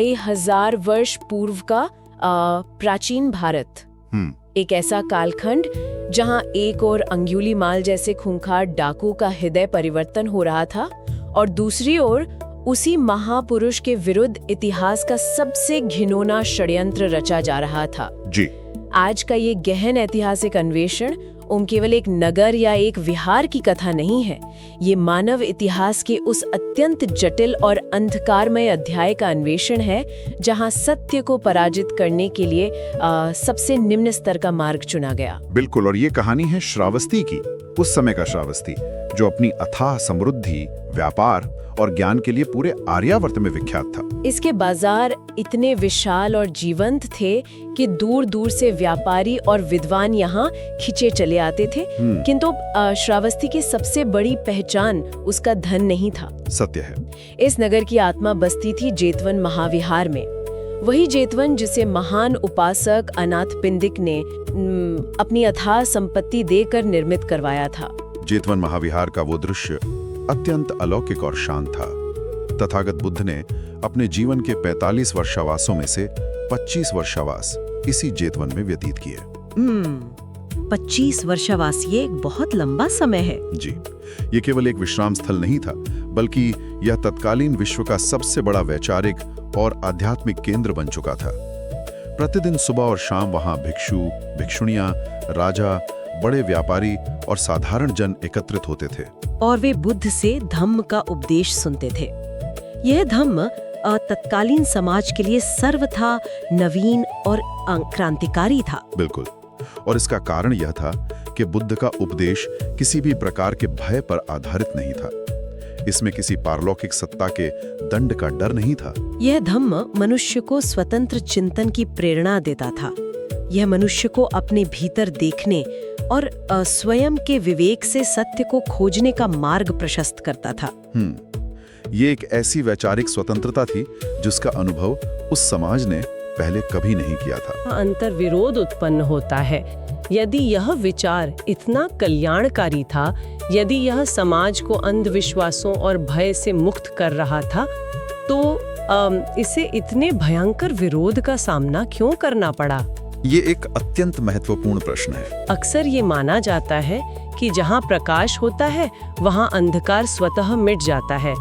कई हजार वर्ष पूर्व का प्राचीन भारत। एक ऐसा कालखंड जहां एक और अंगुलीमाल जैसे खूंखार डाकू का हृदय परिवर्तन हो रहा था और दूसरी ओर उसी महापुरुष के विरुद्ध इतिहास का सबसे घिनौना षड्यंत्र रचा जा रहा था। जी। आज का ये गहन ऐतिहासिक अन्वेषण केवल एक नगर या एक विहार की कथा नहीं है। ये मानव इतिहास के उस अत्यंत जटिल और अंधकारमय अध्याय का अन्वेषण है जहां सत्य को पराजित करने के लिए सबसे निम्न स्तर का मार्ग चुना गया। बिल्कुल, और ये कहानी है श्रावस्ती की, उस समय का श्रावस्ती जो अपनी अथाह समृद्धि, व्यापार और ज्ञान के लिए पूरे आर्यावर्त में विख्यात था। इसके बाजार इतने विशाल और जीवंत थे कि दूर दूर से व्यापारी और विद्वान यहाँ खिंचे चले आते थे। किंतु श्रावस्ती की सबसे बड़ी पहचान उसका धन नहीं था। सत्य है। इस नगर की आत्मा बसती थी जेतवन महाविहार में। वही जेतवन जिसे महान उपासक अनाथपिंडिक ने अपनी अथाह संपत्ति देकर निर्मित करवाया था। जेतवन महाविहार का वो दृश्य अत्यंत अलौकिक और शांत था। तथागत बुद्ध ने अपने जीवन के 45 वर्षावासों में से 25 वर्षावास इसी जेतवन में व्यतीत किए। 25 वर्षावास, ये एक बहुत लंबा समय है। जी, ये केवल एक विश्राम स्थल नहीं था, बल्कि यह तत्कालीन विश्व का सबसे बड़ा वैचारिक और आध्यात्मिक केंद्र बन चुका था। प्रतिदिन सुबह और शाम वहां भिक्षु, भिक्षुणियां, राजा, बड़े व्यापारी और साधारण जन एकत्रित होते थे और वे बुद्ध से धम्म का उपदेश सुनते थे। यह धम्म तत्कालीन समाज के लिए सर्वथा नवीन और क्रांतिकारी था। बिल्कुल, और इसका कारण यह था कि बुद्ध का उपदेश किसी भी प्रकार के भय पर आधारित नहीं था। इसमें किसी पारलौकिक सत्ता के दंड का डर नहीं था। यह धम्म मनुष्य को स्वतंत्र चिंतन की प्रेरणा देता था। यह मनुष्य को अपने भीतर देखने और स्वयं के विवेक से सत्य को खोजने का मार्ग प्रशस्त करता था। ये एक ऐसी वैचारिक स्वतंत्रता थी जिसका अनुभव उस समाज ने पहले कभी नहीं किया था। अंतर्विरोध उत्पन्न होता है। यदि यह विचार इतना कल्याणकारी था, यदि यह समाज को अंधविश्वासों और भय से मुक्त कर रहा था, तो इसे इतने भयंकर विरोध का सामना क्यों करना पड़ा? ये एक अत्यंत महत्वपूर्ण प्रश्न है। अक्सर ये माना जाता है कि जहाँ प्रकाश होता है वहाँ अंधकार स्वतः मिट जाता है,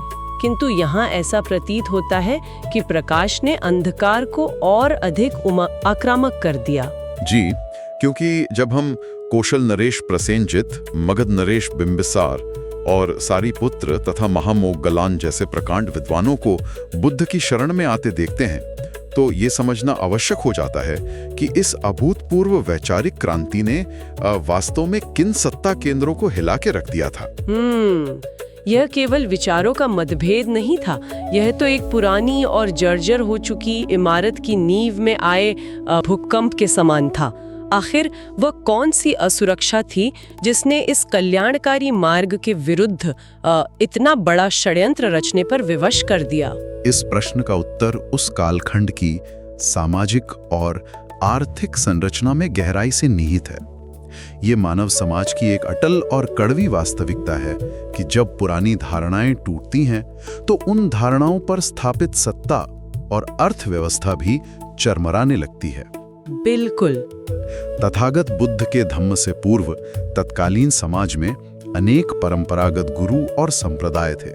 किंतु यहाँ ऐसा प्रतीत होता है कि प्रकाश ने अंधकार को और अधिक आक्रामक कर दिया। जी, क्योंकि जब हम कौशल नरेश प्रसेनजित, मगध नरेश बिंबिसार और सारिपुत्र तथा महामोगलान जैसे प्रकांड विद्वानों को बुद्ध की शरण में आते देखते हैं, तो ये समझना आवश्यक हो जाता है कि इस अभूतपूर्व वैचारिक क्रांति ने वास्तव में किन सत्ता केंद्रों को हिला के रख दिया था। यह केवल विचारों का मतभेद नहीं था, यह तो एक पुरानी और जर्जर हो चुकी इमारत की नींव में आए भूकंप के समान था। आखिर वह कौन सी असुरक्षा थी जिसने इस कल्याणकारी मार्ग के विरुद्ध इतना बड़ा षड्यंत्र रचने पर विवश कर दिया? इस प्रश्न का उत्तर उस कालखंड की सामाजिक और आर्थिक संरचना में गहराई से निहित है। ये मानव समाज की एक अटल और कड़वी वास्तविकता है कि जब पुरानी धारणाएं टूटती हैं, तो उन धारणाओं पर स्थापित सत्ता और अर्थव्यवस्था भी चरमराने लगती है। बिल्कुल। तथागत बुद्ध के धम्म से पूर्व तत्कालीन समाज में अनेक परंपरागत गुरु और संप्रदाय थे,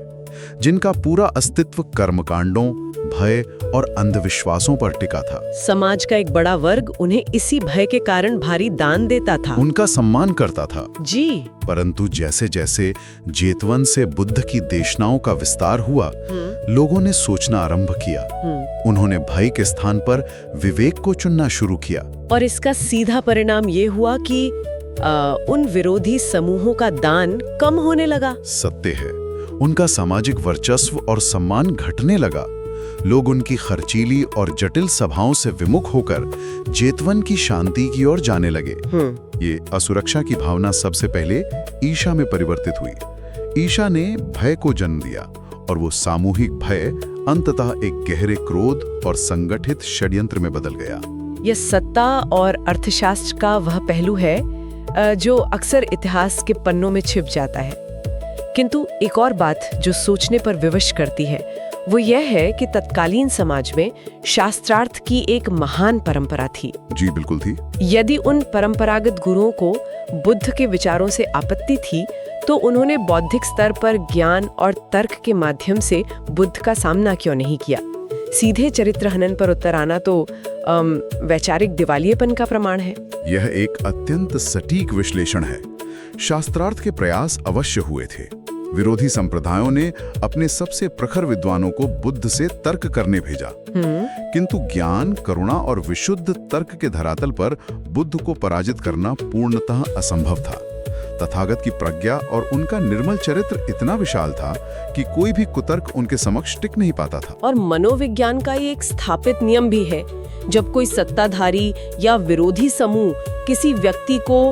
जिनका पूरा अस्तित्व कर्मकांडों, भय और अंधविश्वासों पर टिका था। समाज का एक बड़ा वर्ग उन्हें इसी भय के कारण भारी दान देता था, उनका सम्मान करता था। जी। परंतु जैसे जैसे जेतवन से बुद्ध की देशनाओं का विस्तार हुआ, लोगों ने सोचना आरंभ किया। उन्होंने भय के स्थान पर विवेक को चुनना शुरू किया। और इसका सीधा परिणाम ये हुआ कि उन विरोधी समूहों का दान कम होने लगा। सत्य है, उनका सामाजिक वर्चस्व और सम्मान घटने लगा। लोग उनकी खर्चीली और जटिल सभाओं से विमुख होकर जेतवन की शांति की ओर जाने लगे। ये असुरक्षा की भावना सबसे पहले ईशा में परिवर्तित हुई। ईशा ने भय को जन्म दिया और वो सामूहिक भय अंततः एक गहरे क्रोध और संगठित षड्यंत्र में बदल गया। यह सत्ता और अर्थशास्त्र का वह पहलू है जो अक्सर इतिहास के पन्नों में छिप जाता है। किंतु एक और बात जो सोचने पर विवश करती है, वो यह है कि तत्कालीन समाज में शास्त्रार्थ की एक महान परंपरा थी। जी बिल्कुल थी। यदि उन परंपरागत गुरुओं को बुद्ध के विचारों से आपत्ति थी, तो उन्होंने बौद्धिक स्तर पर ज्ञान और तर्क के माध्यम से बुद्ध का सामना क्यों नहीं किया? सीधे चरित्र हनन पर उत्तर आना तो वैचारिक दिवालियेपन का प्रमाण है। यह एक अत्यंत सटीक विश्लेषण है। शास्त्रार्थ के प्रयास अवश्य हुए थे। विरोधी संप्रदायों ने अपने सबसे प्रखर विद्वानों को बुद्ध से तर्क करने भेजा, किंतु ज्ञान, करुणा और विशुद्ध तर्क के धरातल पर बुद्ध को पराजित करना पूर्णतः असंभव था। तथागत की प्रज्ञा और उनका निर्मल चरित्र इतना विशाल था कि कोई भी कुतर्क उनके समक्ष टिक नहीं पाता था। और मनोविज्ञान का ये एक स्थापित नियम भी है, जब कोई सत्ताधारी या विरोधी समूह किसी व्यक्ति को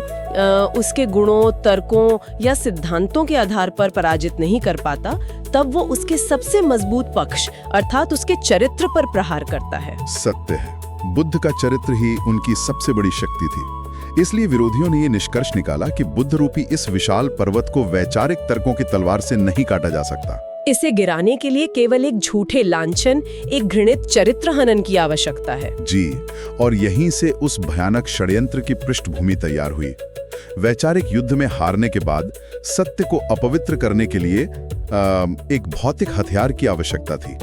उसके गुणों, तर्कों या सिद्धांतों के आधार पर पराजित नहीं कर पाता, तब वो उसके सबसे मजबूत पक्ष अर्थात उसके चरित्र पर प्रहार करता है। सत्य है, बुद्ध का चरित्र ही उनकी सबसे बड़ी शक्ति थी। इसलिए विरोधियों ने ये निष्कर्ष निकाला कि बुद्ध रूपी इस विशाल पर्वत को वैचारिक तर्कों की तलवार से नहीं काटा जा सकता। इसे गिराने के लिए केवल एक झूठे लांछन, एक घृणित चरित्र हनन की आवश्यकता है। जी, और यहीं से उस भयानक षड्यंत्र की पृष्ठभूमि तैयार हुई। वैचारिक युद्ध में हारने के बाद सत्य को अपवित्र करने के लिए एक भौतिक हथियार की आवश्यकता थी,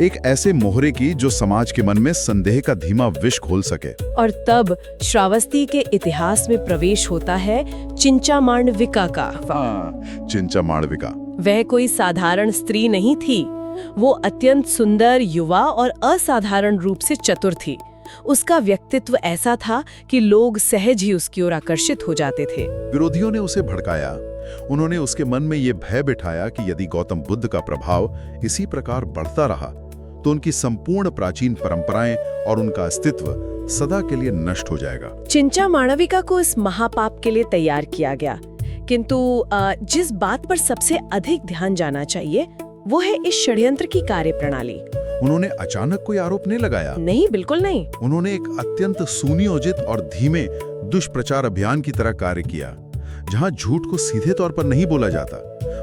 एक ऐसे मोहरे की जो समाज के मन में संदेह का धीमा विष खोल सके। और तब श्रावस्ती के इतिहास में प्रवेश होता है चिंचामांडविका का। चिंचामांडविका वह कोई साधारण स्त्री नहीं थी, वो अत्यंत सुंदर, युवा और असाधारण रूप से चतुर थी। उसका व्यक्तित्व ऐसा था कि लोग सहज ही उसकी ओर आकर्षित हो जाते थे। विरोधियों ने उसे भड़काया। उन्होंने उसके मन में ये भय बिठाया कि यदि गौतम बुद्ध का प्रभाव इसी प्रकार बढ़ता रहा तो उनकी संपूर्ण प्राचीन परंपराएं और उनका अस्तित्व सदा के लिए नष्ट हो जाएगा। चिंचामांडविका को इस महापाप के लिए तैयार किया गया, किंतु जिस बात पर सबसे अधिक ध्यान जाना चाहिए वो है इस षड्यंत्र की कार्यप्रणाली। उन्होंने अचानक कोई आरोप नहीं लगाया। नहीं, बिल्कुल नहीं। उन्होंने एक अत्यंत सुनियोजित और धीमे दुष्प्रचार अभियान की तरह कार्य किया, जहां झूठ को सीधे तौर पर नहीं बोला जाता,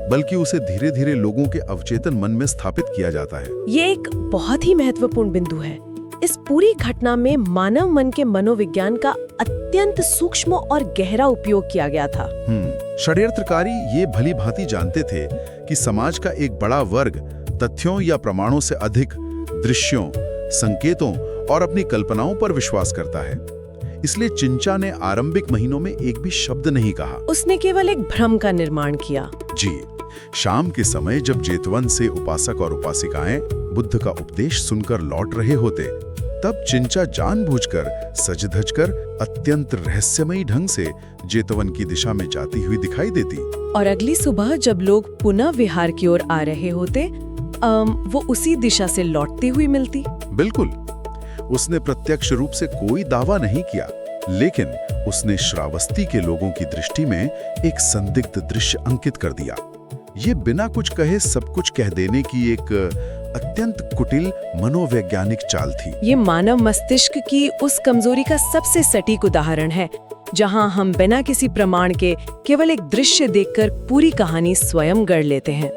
बल्कि उसे धीरे धीरे लोगों के अवचेतन मन में स्थापित किया जाता है। ये एक बहुत ही महत्वपूर्ण बिंदु है। इस पूरी घटना में मानव मन के मनोविज्ञान का अत्यंत सूक्ष्म और गहरा उपयोग किया गया था। षड्यंत्रकारी ये भली भांति जानते थे कि समाज का एक बड़ा वर्ग तथ्यों या प्रमाणों से अधिक दृश्यों, संकेतों और अपनी कल्पनाओं पर विश्वास करता है। इसलिए चिंचा ने आरंभिक महीनों में एक भी शब्द नहीं कहा। उसने केवल एक भ्रम का निर्माण किया। जी, शाम के समय जब जेतवन से उपासक और उपासिकाएं बुद्ध का उपदेश सुनकर लौट रहे होते, तब चिंचा जानबूझकर सज-धजकर अत्यंत रहस्यमयी ढंग से जेतवन की दिशा में जाती हुई दिखाई देती। और अगली सुबह जब लोग पुनः विहार की ओर आ रहे होते, वो उसी दिशा से लौटती हुई मिलती। बिल्कुल। उसने प्रत्यक्ष रूप से कोई दावा नहीं किया, लेकिन उसने श्रावस्ती के लोगों की दृष्टि में एक संदिग्ध दृश्य अंकित कर दिया। ये बिना कुछ कहे सब कुछ कह देने की एक अत्यंत कुटिल मनोवैज्ञानिक चाल थी। ये मानव मस्तिष्क की उस कमजोरी का सबसे सटीक उदाहरण है, जहां हम बिना किसी प्रमाण के केवल एक दृश्य देखकर पूरी कहानी स्वयं गढ़ लेते हैं।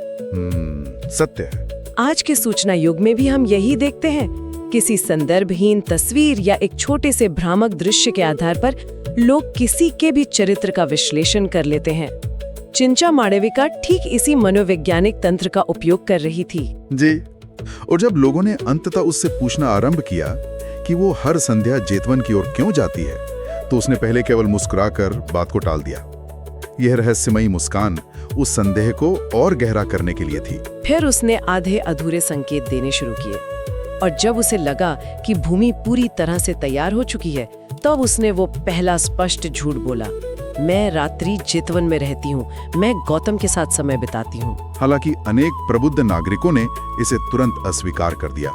सत्य है। आज के सूचना युग में भी हम यही देखते हैं। किसी संदर्भहीन तस्वीर या एक छोटे से भ्रामक दृश्य के आधार पर लोग किसी के भी चरित्र का विश्लेषण कर लेते हैं। चिंचामांडविका ठीक इसी मनोवैज्ञानिक तंत्र का उपयोग कर रही थी। जी, और जब लोगों ने अंततः उससे पूछना आरंभ किया कि वो हर संध्या जेतवन की ओर क्यों जाती है, तो उसने पहले केवल मुस्कुराकर बात को टाल दिया। यह रहस्यमयी मुस्कान उस संदेह को और गहरा करने के लिए थी। फिर उसने आधे अधूरे संकेत देने शुरू किए, और जब उसे लगा कि भूमि पूरी तरह से तैयार हो चुकी है, तब उसने वो पहला स्पष्ट झूठ बोला, मैं रात्रि जेतवन में रहती हूँ, मैं गौतम के साथ समय बिताती हूँ। हालांकि अनेक प्रबुद्ध नागरिकों ने इसे तुरंत अस्वीकार कर दिया।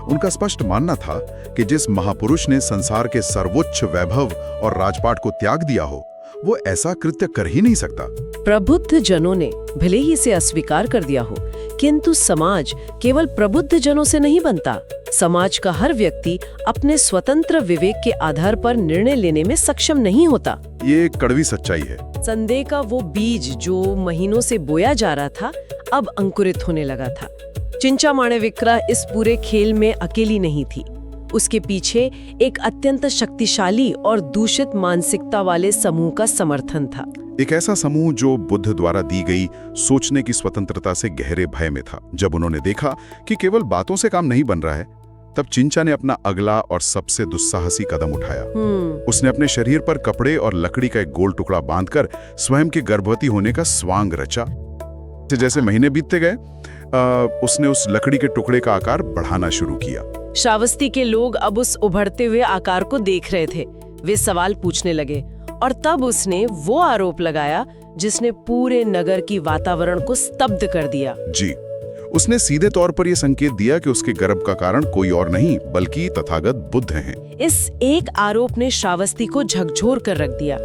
उनका स्पष्ट मानना था कि जिस महापुरुष ने संसार के सर्वोच्च वैभव और राजपाट को त्याग दिया हो, वो ऐसा कृत्य कर ही नहीं सकता। प्रबुद्ध जनों ने भले ही इसे अस्वीकार कर दिया हो, किंतु समाज केवल प्रबुद्ध जनों से नहीं बनता। समाज का हर व्यक्ति अपने स्वतंत्र विवेक के आधार पर निर्णय लेने में सक्षम नहीं होता। ये एक कड़वी सच्चाई है। संदेह का वो बीज जो महीनों से बोया जा रहा था, अब अंकुरित होने लगा था। चिंचा माणविक्रा इस पूरे खेल में अकेली नहीं थी। उसके पीछे एक अत्यंत शक्तिशाली और दूषित मानसिकता वाले समूह का समर्थन था। एक ऐसा समूह जो बुद्ध द्वारा दी गई सोचने की स्वतंत्रता से गहरे भय में था। जब उन्होंने देखा कि केवल बातों से काम नहीं बन रहा है, तब चिंचा ने अपना अगला और सबसे दुस्साहसी कदम उठाया। उसने अपने शरीर पर कपड़े और लकड़ी का एक गोल टुकड़ा बांधकर स्वयं के गर्भवती होने का स्वांग रचा। जैसे महीने बीतते गए, उसने उस लकड़ी के टुकड़े का आकार बढ़ाना शुरू किया। श्रावस्ती के लोग अब उस उभरते हुए आकार को देख रहे थे। वे सवाल पूछने लगे और तब उसने वो आरोप लगाया जिसने पूरे नगर की वातावरण को स्तब्ध कर दिया। जी, उसने सीधे तौर पर यह संकेत दिया कि उसके गर्भ का कारण कोई और नहीं बल्कि तथागत बुद्ध हैं। इस एक आरोप ने श्रावस्ती को झकझोर कर रख दिया।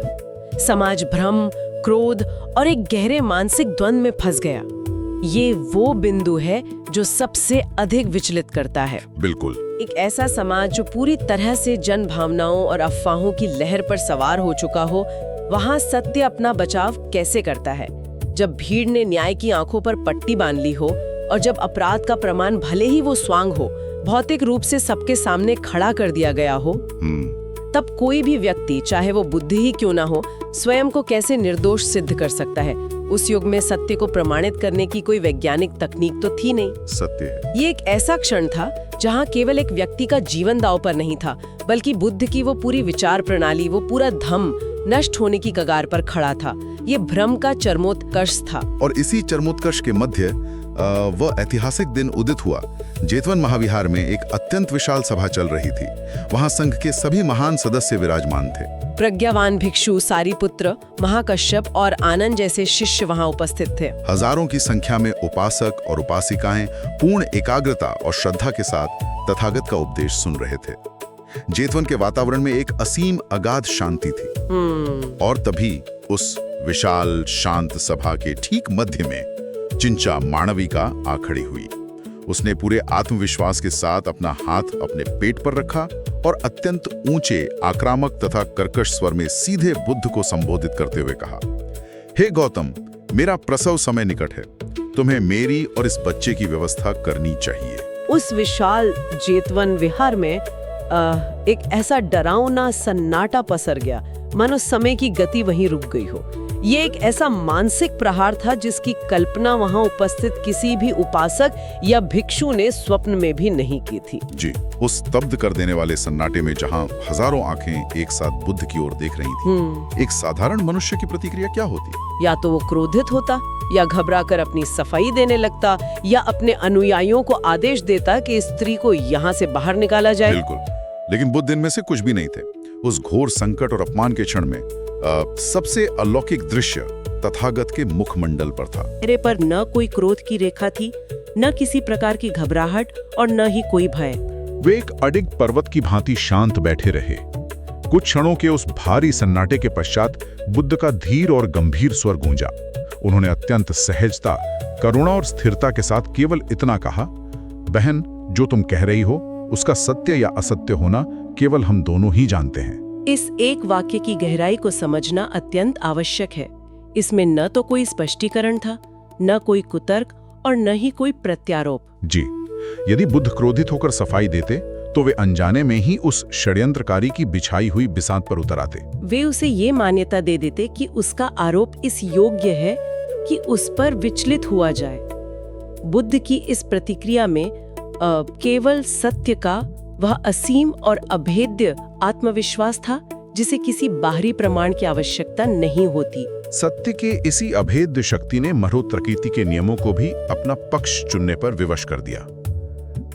समाज भ्रम, क्रोध और एक गहरे मानसिक द्वंद्व में फंस गया। ये वो बिंदु है जो सबसे अधिक विचलित करता है। बिल्कुल। एक ऐसा समाज जो पूरी तरह से जन भावनाओं और अफवाहों की लहर पर सवार हो चुका हो, वहां सत्य अपना बचाव कैसे करता है? जब भीड़ ने न्याय की आंखों पर पट्टी बांध ली हो और जब अपराध का प्रमाण भले ही वो स्वांग हो, भौतिक रूप से सबके सामने खड़ा कर दिया गया हो, तब कोई भी व्यक्ति, चाहे वो बुद्ध ही क्यों ना हो, स्वयं को कैसे निर्दोष सिद्ध कर सकता है? उस युग में सत्य को प्रमाणित करने की कोई वैज्ञानिक तकनीक तो थी नहीं। सत्य है। ये एक ऐसा क्षण था जहां केवल एक व्यक्ति का जीवन दांव पर नहीं था, बल्कि बुद्ध की वो पूरी विचार प्रणाली, वो पूरा धम्म नष्ट होने की कगार पर खड़ा था। ये भ्रम का चरमोत्कर्ष था। और इसी चरमोत्कर्ष के मध्य वह ऐतिहासिक दिन उदित हुआ। जेतवन महाविहार में एक अत्यंत विशाल सभा चल रही थी। वहां संघ के सभी महान सदस्य विराजमान थे। प्रज्ञावान भिक्षु, सारीपुत्र, महाकश्यप और आनंद जैसे शिष्य वहां उपस्थित थे। हजारों की संख्या में उपासक और उपासिकाएं पूर्ण एकाग्रता और श्रद्धा के साथ तथागत का उपदेश सुन रहे थे। जेतवन के वातावरण में एक असीम अगाध शांति थी। और तभी उस विशाल शांत सभा के ठीक मध्य में चिंचा माणविका आ खड़ी हुई। उसने पूरे आत्मविश्वास के साथ अपना हाथ अपने पेट पर रखा और अत्यंत ऊंचे, आक्रामक तथा कर्कश स्वर में सीधे बुद्ध को संबोधित करते हुए कहा, हे गौतम, मेरा प्रसव समय निकट है। तुम्हें मेरी और इस बच्चे की व्यवस्था करनी चाहिए। उस विशाल जेतवन विहार में एक ऐसा डरावना सन्नाटा पसर गया, मानो समय की गति वहीं रुक गई हो। ये एक ऐसा मानसिक प्रहार था जिसकी कल्पना वहां उपस्थित किसी भी उपासक या भिक्षु ने स्वप्न में भी नहीं की थी। जी, उस स्तब्ध कर देने वाले सन्नाटे में जहां हजारों आंखें एक साथ बुद्ध की ओर देख रही थीं, एक साधारण मनुष्य की प्रतिक्रिया क्या होती? या तो वो क्रोधित होता, या घबराकर अपनी सफाई देने लगता, या अपने अनुयायियों को आदेश देता कि इस स्त्री को यहाँ से बाहर निकाला जाए। बिल्कुल, लेकिन बुद्ध इनमें से कुछ भी नहीं थे। उस घोर संकट और अपमान के क्षण में सबसे अलौकिक दृश्य तथागत के मुखमंडल पर था। चेहरे पर न कोई क्रोध की रेखा थी, न किसी प्रकार की घबराहट और न ही कोई भय। वे एक अडिग पर्वत की भांति शांत बैठे रहे। कुछ क्षणों के उस भारी सन्नाटे के पश्चात बुद्ध का धीर और गंभीर स्वर गूंजा। उन्होंने अत्यंत सहजता, करुणा और स्थिरता के साथ केवल इतना कहा, बहन, जो तुम कह रही हो उसका सत्य या असत्य होना केवल हम दोनों ही जानते हैं। इस एक वाक्य की गहराई को समझना अत्यंत आवश्यक है। इसमें न तो कोई स्पष्टीकरण था, न कोई कुतर्क और न ही कोई प्रत्यारोप। जी, यदि बुद्ध क्रोधित होकर सफाई देते तो वे अनजाने में ही उस षड्यंत्रकारी की बिछाई हुई बिसात पर उतर आते। वे उसे ये मान्यता दे देते कि उसका आरोप इस योग्य है कि उस पर विचलित हुआ जाए। बुद्ध की इस प्रतिक्रिया में केवल सत्य का वह असीम और अभेद्य आत्मविश्वास था जिसे किसी बाहरी प्रमाण की आवश्यकता नहीं होती। सत्य के इसी अभेद्य शक्ति ने मरोत्प्रकृति के नियमों को भी अपना पक्ष चुनने पर विवश कर दिया।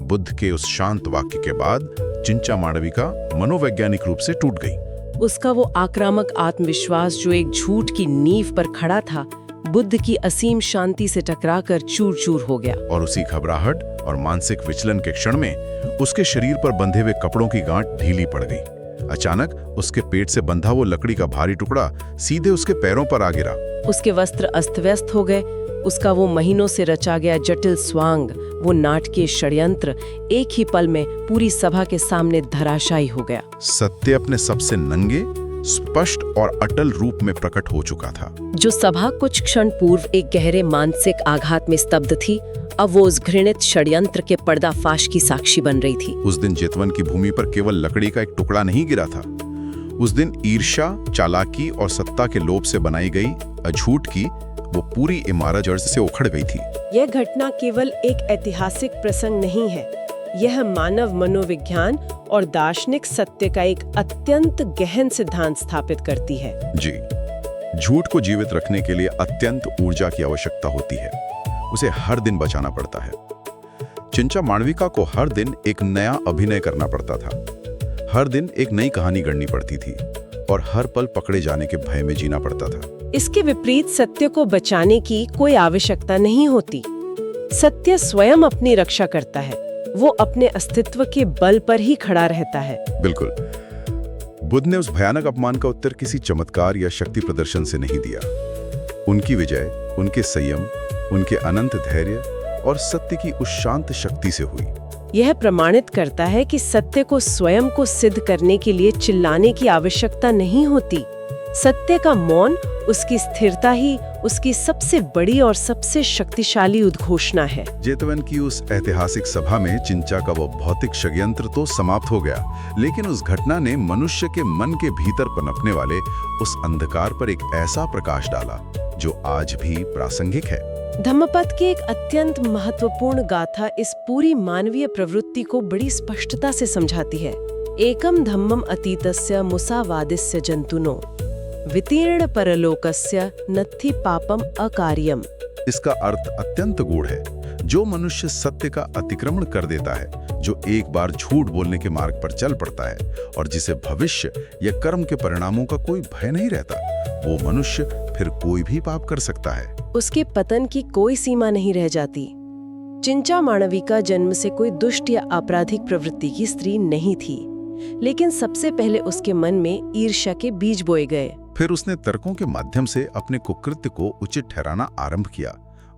बुद्ध के उस शांत वाक्य के बाद चिंचा माणविका मनोवैज्ञानिक रूप से टूट गई। उसका वो आक्रामक आत्मविश्वास जो एक झूठ की नींव पर खड़ा था, बुद्ध की असीम शांति से टकराकर चूर चूर हो गया। और उसी घबराहट और मानसिक विचलन के क्षण में उसके शरीर पर बंधे हुए कपड़ों की गांठ ढीली पड़ गई। अचानक उसके पेट से बंधा वो लकड़ी का भारी टुकड़ा सीधे उसके पैरों पर आ गिरा। उसके वस्त्र अस्त व्यस्त हो गए। उसका वो महीनों से रचा गया जटिल स्वांग, वो नाटकीय षड्यंत्र एक ही पल में पूरी सभा के सामने धराशायी हो गया। सत्य अपने सबसे नंगे, स्पष्ट और अटल रूप में प्रकट हो चुका था। जो सभा कुछ क्षण पूर्व एक गहरे मानसिक आघात में स्तब्ध थी, अब वो उस घृणित षड्यंत्र के पर्दाफाश की साक्षी बन रही थी। उस दिन जेतवन की भूमि पर केवल लकड़ी का एक टुकड़ा नहीं गिरा था। उस दिन ईर्ष्या, चालाकी और सत्ता के लोभ से बनाई गई अझूठ की वो पूरी इमारत जड़ से उखड़ गई थी। यह घटना केवल एक ऐतिहासिक प्रसंग नहीं है, यह मानव मनोविज्ञान और दार्शनिक सत्य का एक अत्यंत गहन सिद्धांत स्थापित करती है। जी, झूठ को जीवित रखने के लिए अत्यंत ऊर्जा की आवश्यकता होती है। उसे हर दिन बचाना पड़ता है। चिंचा मांडविका को हर दिन एक नया अभिनय करना पड़ता था, हर दिन एक नई कहानी गढ़नी पड़ती थी और हर पल पकड़े जाने के भय में जीना पड़ता था। इसके विपरीत सत्य को बचाने की कोई आवश्यकता नहीं होती। सत्य स्वयं अपनी रक्षा करता है, वो अपने अस्तित्व के बल पर ही खड़ा रहता है। बिल्कुल। बुद्ध ने उस भयानक अपमान का उत्तर किसी चमत्कार या शक्ति प्रदर्शन से नहीं दिया। उनकी विजय उनके संयम, उनके अनंत धैर्य और सत्य की उस शांत शक्ति से हुई। यह प्रमाणित करता है कि सत्य को स्वयं को सिद्ध करने के लिए चिल्लाने की आवश्यकता नहीं होती। सत्य का मौन, उसकी स्थिरता ही उसकी सबसे बड़ी और सबसे शक्तिशाली उद्घोषणा है। जेतवन की उस ऐतिहासिक सभा में चिंचा का वो भौतिक षड्यंत्र तो समाप्त हो गया, लेकिन उस घटना ने मनुष्य के मन के भीतर पनपने वाले उस अंधकार पर एक ऐसा प्रकाश डाला जो आज भी प्रासंगिक है। धम्मपद की एक अत्यंत महत्वपूर्ण गाथा इस पूरी मानवीय प्रवृत्ति को बड़ी स्पष्टता से समझाती है। एकम धम्मम अतीतस्य मुसावादिस्य जंतुनो वितीर्ण परलोकस्य नत्थि पापम अकार्यम। इसका अर्थ अत्यंत गूढ़ है। जो मनुष्य सत्य का अतिक्रमण कर देता है, जो एक बार झूठ बोलने के मार्ग पर चल पड़ता है और जिसे भविष्य या कर्म के परिणामों का कोई भय नहीं रहता, वो मनुष्य फिर कोई भी पाप कर सकता है। उसके पतन की कोई सीमा नहीं रह जाती। चिंचा मांडविका जन्म से कोई दुष्ट या आपराधिक प्रवृत्ति की स्त्री नहीं थी, लेकिन सबसे पहले उसके मन में ईर्ष्या के बीज बोए गए। फिर उसने तर्कों के माध्यम से अपने कुकृत्य को उचित ठहराना आरंभ किया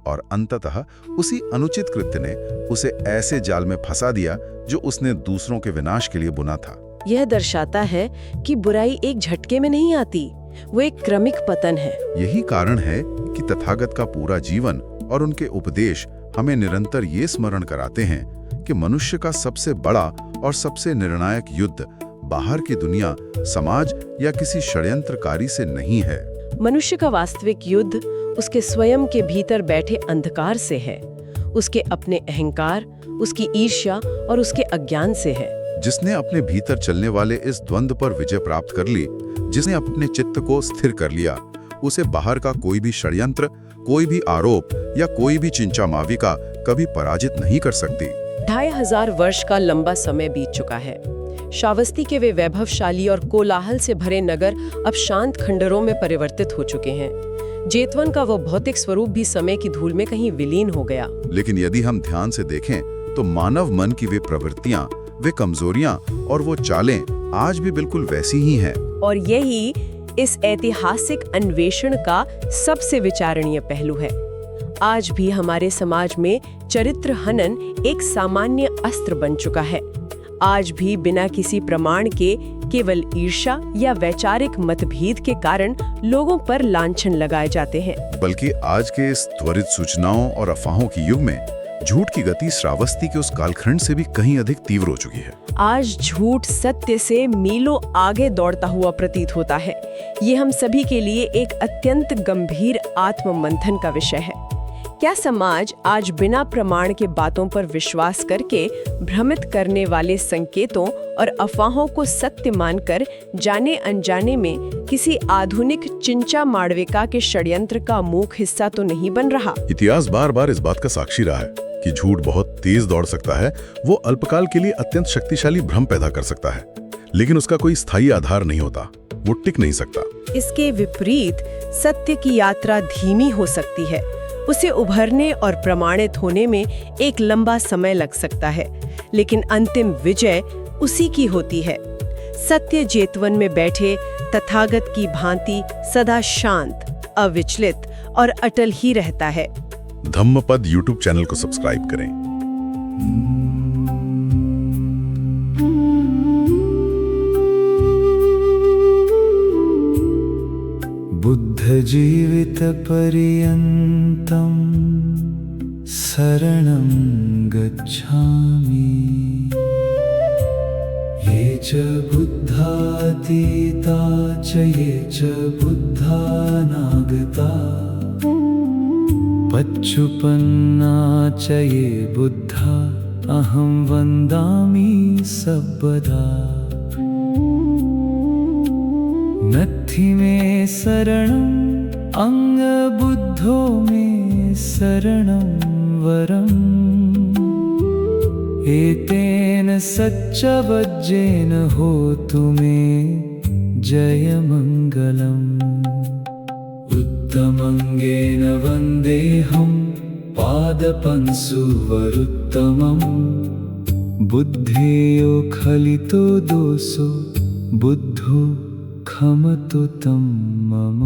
और अंततः उसी अनुचित कृत्य ने उसे ऐसे जाल में फंसा दिया जो उसने दूसरों के विनाश के लिए बुना था। यह दर्शाता है कि बुराई एक झटके में नहीं आती, वो एक क्रमिक पतन है। यही कारण है कि तथागत का पूरा जीवन और उनके उपदेश हमें निरंतर ये स्मरण कराते हैं कि मनुष्य का सबसे बड़ा और सबसे निर्णायक युद्ध बाहर की दुनिया, समाज या किसी षड्यंत्रकारी से नहीं है। मनुष्य का वास्तविक युद्ध उसके स्वयं के भीतर बैठे अंधकार से है, उसके अपने अहंकार, उसकी ईर्ष्या और उसके अज्ञान से है। जिसने अपने भीतर चलने वाले इस द्वंद्व पर विजय प्राप्त कर ली, जिसने अपने चित्त को स्थिर कर लिया, उसे बाहर का कोई भी षड्यंत्र, कोई भी आरोप या कोई भी चिंचा माविका कभी पराजित नहीं कर सकती। 2500 वर्ष का लंबा समय बीत चुका है। श्रावस्ती के वे वैभवशाली और कोलाहल से भरे नगर अब शांत खंडरों में परिवर्तित हो चुके हैं। जेतवन का वो भौतिक स्वरूप भी समय की धूल में कहीं विलीन हो गया। लेकिन यदि हम ध्यान से देखें तो मानव मन की वे प्रवृत्तियां, वे कमजोरियां और वो चालें आज भी बिल्कुल वैसी ही हैं। और यही इस ऐतिहासिक अन्वेषण का सबसे विचारणीय पहलू है। आज भी हमारे समाज में चरित्र हनन एक सामान्य अस्त्र बन चुका है। आज भी बिना किसी प्रमाण के केवल ईर्ष्या या वैचारिक मतभेद के कारण लोगों पर लांछन लगाए जाते हैं। बल्कि आज के इस त्वरित सूचनाओं और अफवाहों के युग में झूठ की गति श्रावस्ती के उस कालखंड से भी कहीं अधिक तीव्र हो चुकी है। आज झूठ सत्य से मीलों आगे दौड़ता हुआ प्रतीत होता है। ये हम सभी के लिए एक अत्यंत गंभीर आत्ममंथन का विषय है। क्या समाज आज बिना प्रमाण के बातों पर विश्वास करके भ्रमित करने वाले संकेतों और अफवाहों को सत्य मानकर जाने अनजाने में किसी आधुनिक चिंचा मांडविका के षड्यंत्र का मूक हिस्सा तो नहीं बन रहा? इतिहास बार बार इस बात का साक्षी रहा है कि झूठ बहुत तेज दौड़ सकता है। वो अल्पकाल के लिए अत्यंत शक्तिशाली भ्रम पैदा कर सकता है, लेकिन उसका कोई स्थायी आधार नहीं होता, वो टिक नहीं सकता। इसके विपरीत सत्य की यात्रा धीमी हो सकती है। उसे उभरने और प्रमाणित होने में एक लंबा समय लग सकता है, लेकिन अंतिम विजय उसी की होती है। सत्य जेतवन में बैठे तथागत की भांति सदा शांत, अविचलित और अटल ही रहता है। धम्मपद यूट्यूब चैनल को सब्सक्राइब करें। बुद्ध जीवित पर्यन्तं शरणं गच्छामि। ये च बुद्धातीता च ये च बुद्धानागता पच्चुपन्ना च ये बुद्धा अहं वन्दामि सर्वदा। नत्थि मे शरणं अंगबुद्धो मे शरणं वरम्। एतेन सच्चवज्जेन होतु मे जयमङ्गलम्। उत्तमङ्गेन वन्देऽहं पादपंसुवरुत्तमम्। बुद्धेयो खलितो दोषो बुद्धो खमतु तं मम।